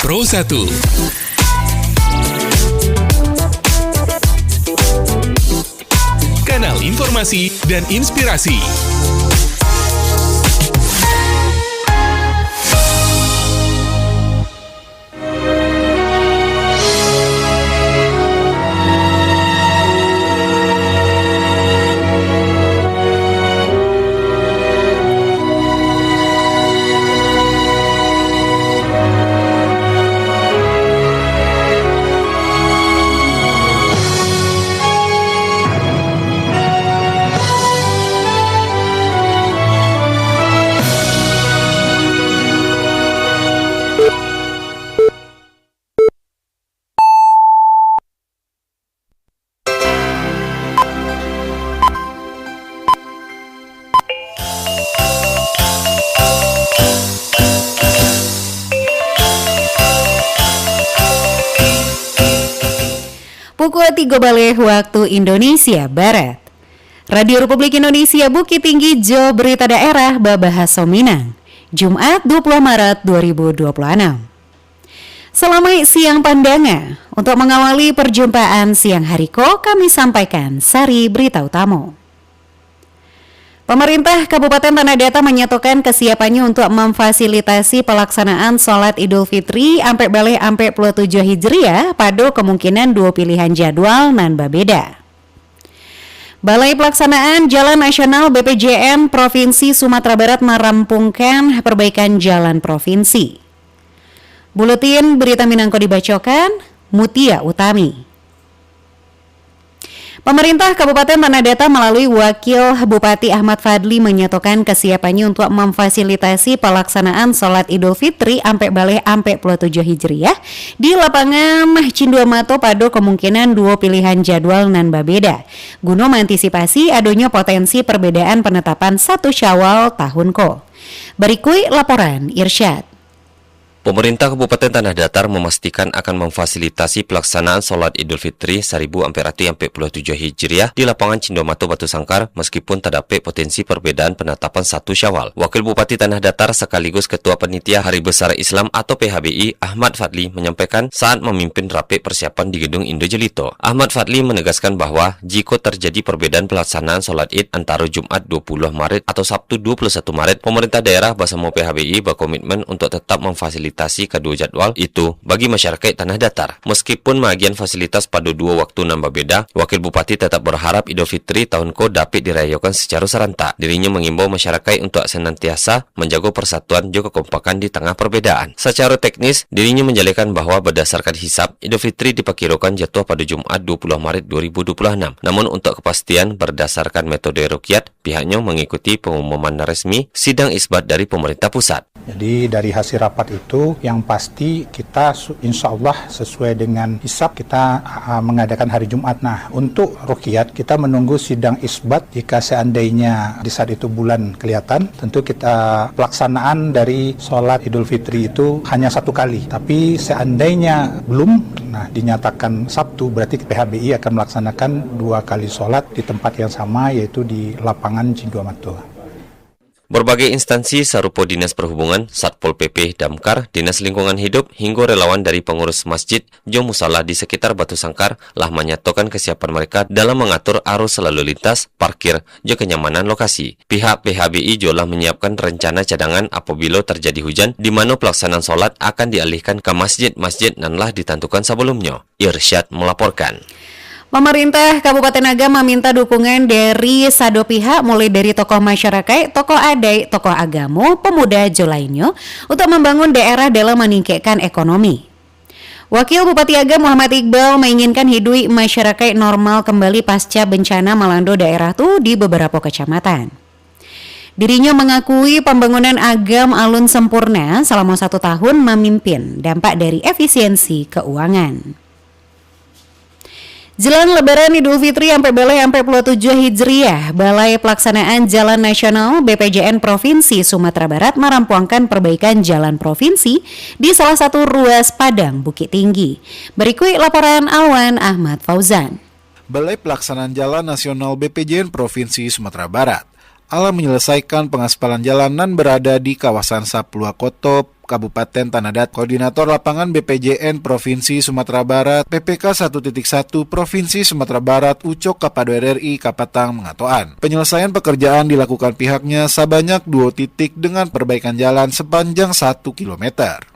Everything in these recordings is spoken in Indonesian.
Pro 1. Kanal informasi dan inspirasi. Pukul 3 balik waktu Indonesia Barat. Radio Republik Indonesia Bukit Tinggi Jo Berita Daerah Babahasa Minang. Jumat 20 Maret 2026. Selamat siang pandangan. Untuk mengawali perjumpaan siang hari kami sampaikan sari berita utama. Pemerintah Kabupaten Tanah Datar menyatakan kesiapannya untuk memfasilitasi pelaksanaan sholat Idul Fitri ampe balik ampe 27 Hijriah pada kemungkinan dua pilihan jadwal nan berbeda. Balai Pelaksanaan Jalan Nasional BPJN Provinsi Sumatera Barat merampungkan perbaikan jalan provinsi. Buletin Berita Minangko dibacakan Mutia Utami. Pemerintah Kabupaten Tanah Datar melalui Wakil Bupati Ahmad Fadli menyatakan kesiapannya untuk memfasilitasi pelaksanaan sholat Idul Fitri ampe balik ampe 27 Hijriah di lapangan Cinduamato pada kemungkinan dua pilihan jadwal nan berbeda, guna mengantisipasi adanya potensi perbedaan penetapan 1 Syawal tahun ko. Berikut laporan Irsyad. Pemerintah Kabupaten Tanah Datar memastikan akan memfasilitasi pelaksanaan sholat Idul Fitri 1447 Hijriah di lapangan Cinduamato Batu Sangkar meskipun terdapat potensi perbedaan penetapan 1 Syawal. Wakil Bupati Tanah Datar sekaligus Ketua Panitia Hari Besar Islam atau PHBI Ahmad Fadli menyampaikan saat memimpin rapi persiapan di Gedung Indo Jelito. Ahmad Fadli menegaskan bahwa jika terjadi perbedaan pelaksanaan sholat Id antara Jumat 20 Maret atau Sabtu 21 Maret, pemerintah daerah bersama PHBI berkomitmen untuk tetap memfasilitasi kedua jadwal itu bagi masyarakat Tanah Datar. Meskipun bagian fasilitas pada dua waktu nambah beda, Wakil Bupati tetap berharap Idul Fitri tahun ko dapat dirayakan secara serentak. Dirinya mengimbau masyarakat untuk senantiasa menjaga persatuan juga kekompakan di tengah perbedaan. Secara teknis, dirinya menjelaskan bahwa berdasarkan hisab, Idul Fitri diperkirakan jatuh pada Jumat 20 Maret 2026. Namun untuk kepastian berdasarkan metode ruqyat, pihaknya mengikuti pengumuman resmi sidang isbat dari pemerintah pusat. Jadi dari hasil rapat itu yang pasti kita insya Allah sesuai dengan hisab kita mengadakan hari Jumat. Nah untuk ruqyat kita menunggu sidang isbat. Jika seandainya di saat itu bulan kelihatan, tentu kita pelaksanaan dari sholat Idul Fitri itu hanya 1 kali. Tapi seandainya belum, nah dinyatakan Sabtu, berarti PHBI akan melaksanakan 2 kali sholat di tempat yang sama, yaitu di lapangan Cinduamato. Berbagai instansi serupa Dinas Perhubungan, Satpol PP, Damkar, Dinas Lingkungan Hidup, hingga relawan dari pengurus masjid, jo musala di sekitar Batu Sangkar lah menyatakan kesiapan mereka dalam mengatur arus lalu lintas, parkir, jo kenyamanan lokasi. Pihak PHBI jo lah menyiapkan rencana cadangan apabila terjadi hujan, di mana pelaksanaan sholat akan dialihkan ke masjid-masjid yang telah ditentukan sebelumnya. Irsyad melaporkan. Pemerintah Kabupaten Agam meminta dukungan dari sado pihak mulai dari tokoh masyarakat, tokoh adat, tokoh agama, pemuda jo lainnya untuk membangun daerah dalam meningkatkan ekonomi. Wakil Bupati Agam Muhammad Iqbal menginginkan hidup masyarakat normal kembali pasca bencana melanda daerah itu di beberapa kecamatan. Dirinya mengakui pembangunan Agam alun sempurna selama 1 tahun memimpin dampak dari efisiensi keuangan. Jelang Lebaran Idul Fitri ampe balik ampe 27 Hijriah, Balai Pelaksanaan Jalan Nasional BPJN Provinsi Sumatera Barat merampungkan perbaikan jalan provinsi di salah satu ruas Padang Bukit Tinggi. Berikut laporan Alwan Ahmad Fauzan. Balai Pelaksanaan Jalan Nasional BPJN Provinsi Sumatera Barat menyelesaikan pengaspalan jalanan berada di kawasan Sapuluakoto, Kabupaten Tanah Datar. Koordinator Lapangan BPJN Provinsi Sumatera Barat PPK 1.1 Provinsi Sumatera Barat Ucok Kapado RRI Kapatang mengatakan, penyelesaian pekerjaan dilakukan pihaknya sebanyak 2 titik dengan perbaikan jalan sepanjang 1 km.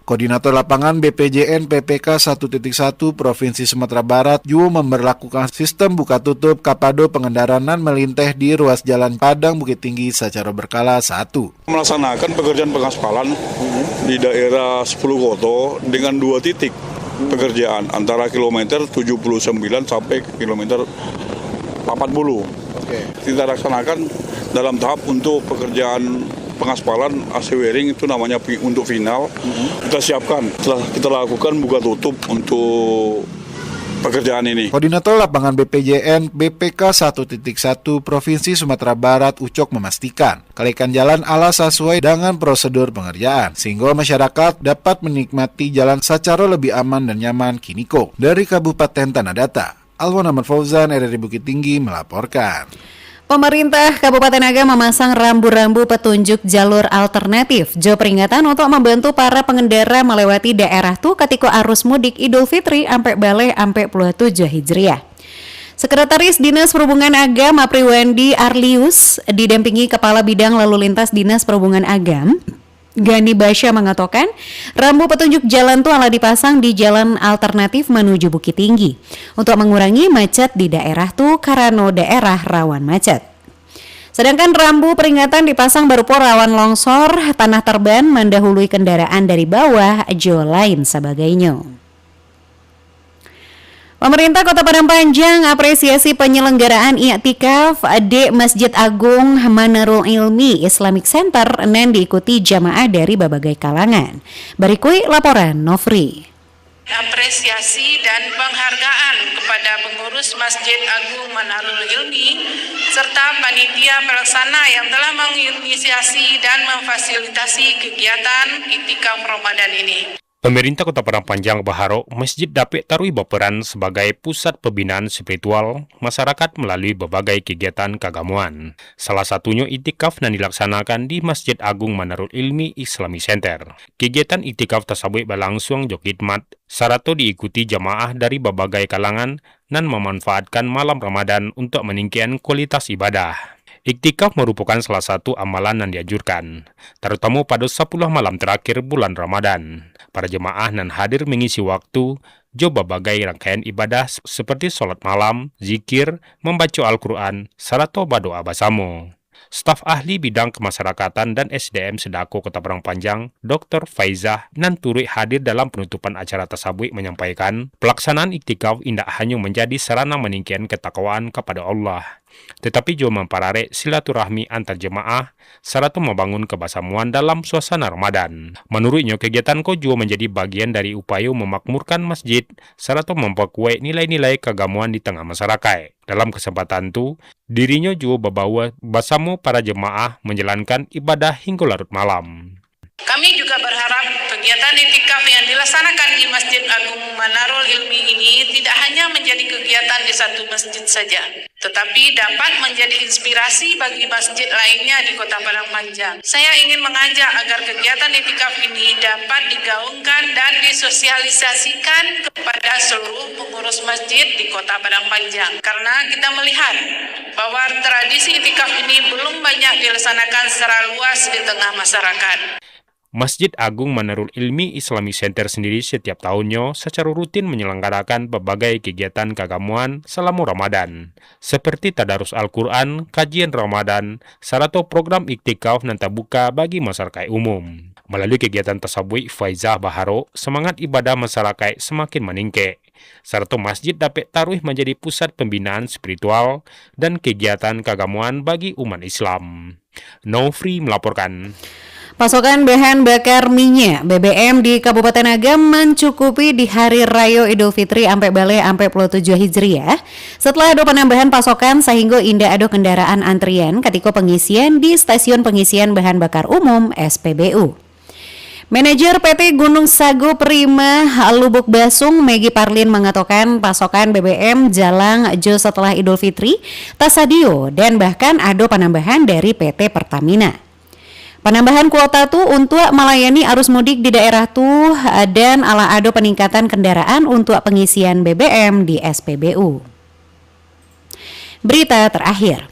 Koordinator Lapangan BPJN PPK 1.1 Provinsi Sumatera Barat juga memberlakukan sistem buka tutup kapado pengendara nan melintas di ruas jalan Padang Bukit Tinggi secara berkala 1. Melaksanakan pekerjaan pengaspalan di daerah 10 Koto dengan 2 titik pekerjaan antara kilometer 79 sampai kilometer 40. Kita laksanakan dalam tahap untuk pekerjaan pengaspalan AC Wearing itu namanya untuk final. Kita siapkan, setelah kita lakukan buka tutup untuk pekerjaan ini. Koordinator Lapangan BPJN BPK 1.1 Provinsi Sumatera Barat Ucok memastikan kelaikan jalan ala sesuai dengan prosedur pengerjaan sehingga masyarakat dapat menikmati jalan secara lebih aman dan nyaman. Kiniko dari Kabupaten Tanah Datar, Alwan Ahmad Fauzan, RRI Bukit Tinggi melaporkan. Pemerintah Kabupaten Agam memasang rambu-rambu petunjuk jalur alternatif jo peringatan untuk membantu para pengendara melewati daerah tu ketika arus mudik Idul Fitri ampe bale ampe 27 Hijriah. Sekretaris Dinas Perhubungan Agam Apri Wendy Arlius didampingi Kepala Bidang Lalu Lintas Dinas Perhubungan Agam Gani Basya mengatakan rambu petunjuk jalan itu telah dipasang di jalan alternatif menuju Bukit Tinggi untuk mengurangi macet di daerah itu karena daerah rawan macet. Sedangkan rambu peringatan dipasang berupa rawan longsor, tanah terban, mendahului kendaraan dari bawah, jo lain sebagainya. Pemerintah Kota Padang Panjang apresiasi penyelenggaraan i'tikaf di Masjid Agung Manarul Ilmi Islamic Center yang diikuti jamaah dari berbagai kalangan. Berikut laporan Nofri. Apresiasi dan penghargaan kepada pengurus Masjid Agung Manarul Ilmi serta panitia pelaksana yang telah menginisiasi dan memfasilitasi kegiatan i'tikaf Ramadan ini. Pemerintah Kota Padang Panjang berharap Masjid dapat tarui berperan sebagai pusat pembinaan spiritual masyarakat melalui berbagai kegiatan keagamaan. Salah satunya i'tikaf yang dilaksanakan di Masjid Agung Manarul Ilmi Islamic Center. Kegiatan i'tikaf tersebut berlangsung jo khidmat, sarato diikuti jamaah dari berbagai kalangan dan memanfaatkan malam Ramadan untuk meningkatkan kualitas ibadah. Iktikaf merupakan salah satu amalan yang dianjurkan, terutama pada 10 malam terakhir bulan Ramadan. Para jemaah nan hadir mengisi waktu jo berbagai rangkaian ibadah seperti sholat malam, zikir, membaca Al-Quran, serta berdoa bersama. Staf ahli bidang kemasyarakatan dan SDM Sedako Kota Padang Panjang, Dr. Faizah, nan turut hadir dalam penutupan acara tersebut menyampaikan, pelaksanaan iktikaf tidak hanya menjadi sarana meningkatkan ketakwaan kepada Allah, tetapi juga memperarek silaturahmi antar jemaah, serta membangun kebersamaan dalam suasana Ramadan. Menurutnya, kegiatan ko juga menjadi bagian dari upaya memakmurkan masjid, serta memperkuat nilai-nilai keagamaan di tengah masyarakat. Dalam kesempatan itu, dirinya juga berbawa bersama para jemaah menjalankan ibadah hingga larut malam. Kami juga berharap kegiatan i'tikaf yang dilaksanakan di Masjid Agung Manarul Ilmi ini tidak hanya menjadi kegiatan di satu masjid saja, tetapi dapat menjadi inspirasi bagi masjid lainnya di Kota Padang Panjang. Saya ingin mengajak agar kegiatan i'tikaf ini dapat digaungkan dan disosialisasikan kepada seluruh pengurus masjid di Kota Padang Panjang. Karena kita melihat bahwa tradisi i'tikaf ini belum banyak dilaksanakan secara luas di tengah masyarakat. Masjid Agung Manarul Ilmi Islamic Center sendiri setiap tahunnya secara rutin menyelenggarakan berbagai kegiatan keagamaan selama Ramadan, seperti tadarus Al-Quran, kajian Ramadan, serta program iktikaf dan terbuka bagi masyarakat umum. Melalui kegiatan tersebut, Faizah berharap semangat ibadah masyarakat semakin meningkat, serta masjid dapat taruh menjadi pusat pembinaan spiritual dan kegiatan keagamaan bagi umat Islam. Nofri melaporkan. Pasokan bahan bakar minyak BBM di Kabupaten Agam mencukupi di Hari Raya Idul Fitri ampe bale ampe 27 Hijriah. Setelah ada penambahan pasokan sehingga indah ada kendaraan antrian ketika pengisian di stasiun pengisian bahan bakar umum SPBU. Manajer PT Gunung Sago Prima Lubuk Basung Megi Parlin mengatakan pasokan BBM jalang jo setelah Idul Fitri tasadio dan bahkan ada penambahan dari PT Pertamina. Penambahan kuota tuh untuk melayani arus mudik di daerah tuh dan ala ado peningkatan kendaraan untuk pengisian BBM di SPBU. Berita terakhir.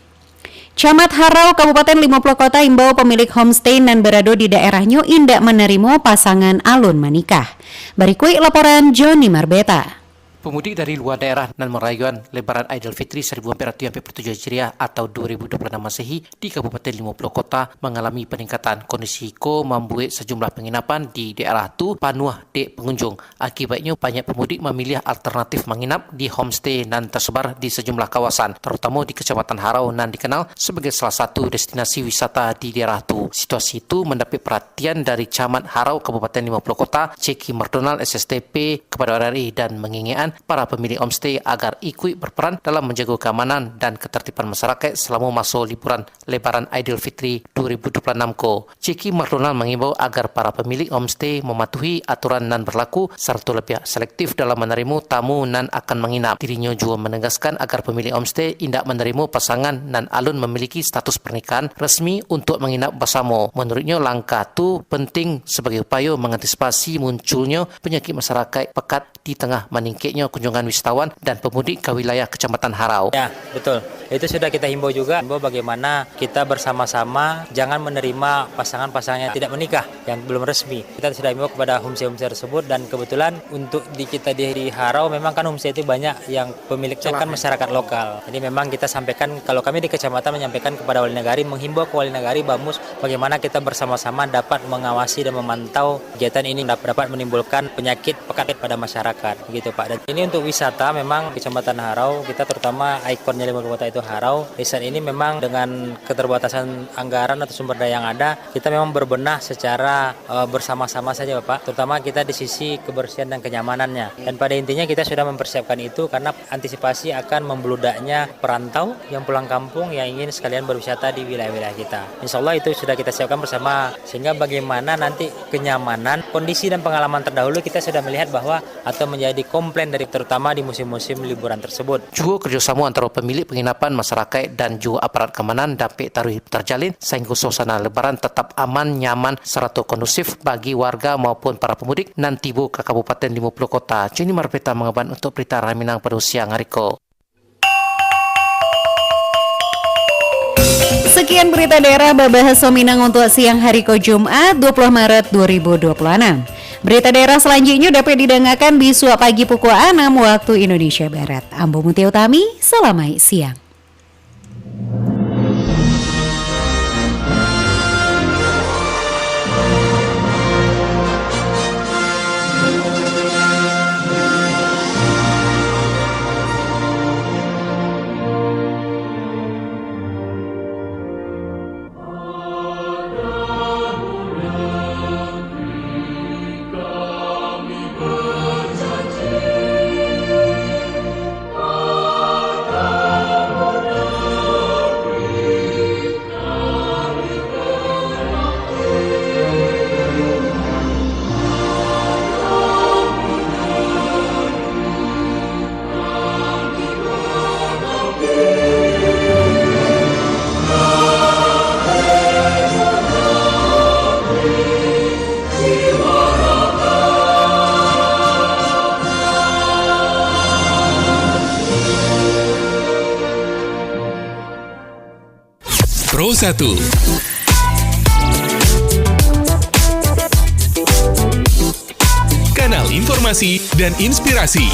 Camat Harau Kabupaten 50 Kota imbau pemilik homestay nan berado di daerahnya indak menerima pasangan alun menikah. Berikut laporan Joni Marbeta. Pemudik dari luar daerah dan merayakan Lebaran Aidilfitri 1447 Hijriah atau 2026 Masehi di Kabupaten 50 Kota mengalami peningkatan kondisi membuat sejumlah penginapan di daerah itu penuh di pengunjung. Akibatnya banyak pemudik memilih alternatif menginap di homestay dan tersebar di sejumlah kawasan, terutama di Kecamatan Harau dan dikenal sebagai salah satu destinasi wisata di daerah itu. Situasi itu mendapat perhatian dari Camat Harau Kabupaten 50 Kota, Ceki Mardonal SSTP kepada RRI dan mengingatkan para pemilik homestay agar ikut berperan dalam menjaga keamanan dan ketertiban masyarakat selama masa liburan Lebaran Aidilfitri 2026 ko. Ciki Mardonal mengimbau agar para pemilik homestay mematuhi aturan dan berlaku serta lebih selektif dalam menerima tamu dan akan menginap. Dirinya juga menegaskan agar pemilik homestay tidak menerima pasangan dan alun memiliki status pernikahan resmi untuk menginap bersama. Menurutnya langkah itu penting sebagai upaya mengantisipasi munculnya penyakit masyarakat pekat di tengah meningkatnya kunjungan wisatawan dan pemudik ke wilayah Kecamatan Harau. Ya, betul. Itu sudah kita himbau juga, bagaimana kita bersama-sama jangan menerima pasangan-pasangan yang tidak menikah, yang belum resmi. Kita sudah himbau kepada homestay-homestay tersebut dan kebetulan untuk kita di Harau memang kan homestay itu banyak yang pemiliknya kan masyarakat lokal. Jadi memang kita sampaikan, kalau kami di kecamatan menyampaikan kepada wali negari, menghimbau ke wali negari Bamus bagaimana kita bersama-sama dapat mengawasi dan memantau kegiatan ini dapat menimbulkan penyakit pekat pada masyarakat, gitu Pak. Dan ini untuk wisata memang Kecamatan Harau kita terutama ikonnya 50 Kota itu Harau. Di saat ini memang dengan keterbatasan anggaran atau sumber daya yang ada, kita memang berbenah secara bersama-sama saja Bapak, terutama kita di sisi kebersihan dan kenyamanannya. Dan pada intinya kita sudah mempersiapkan itu karena antisipasi akan membludaknya perantau yang pulang kampung yang ingin sekalian berwisata di wilayah-wilayah kita. Insya Allah itu sudah kita siapkan bersama, sehingga bagaimana nanti kenyamanan, kondisi dan pengalaman terdahulu kita sudah melihat bahwa atau menjadi komplain dari terutama di musim-musim liburan tersebut. Juga kerjasama antara pemilik penginapan, masyarakat dan juga aparat keamanan dapat terjalin sehingga suasana Lebaran tetap aman, nyaman, serta kondusif bagi warga maupun para pemudik nan tiba ke Kabupaten 50 Kota. Joni Marbeta mengaban untuk berita Raminang pada siang hari ko. Sekian berita daerah Babahasa Minang untuk siang hari ko Jumat 20 Maret 2026. Berita daerah selanjutnya dapat didengarkan besok pagi pukul 6 waktu Indonesia Barat. Ambo Mutia Utami, selamat siang. Pro 1. Kanal informasi dan inspirasi.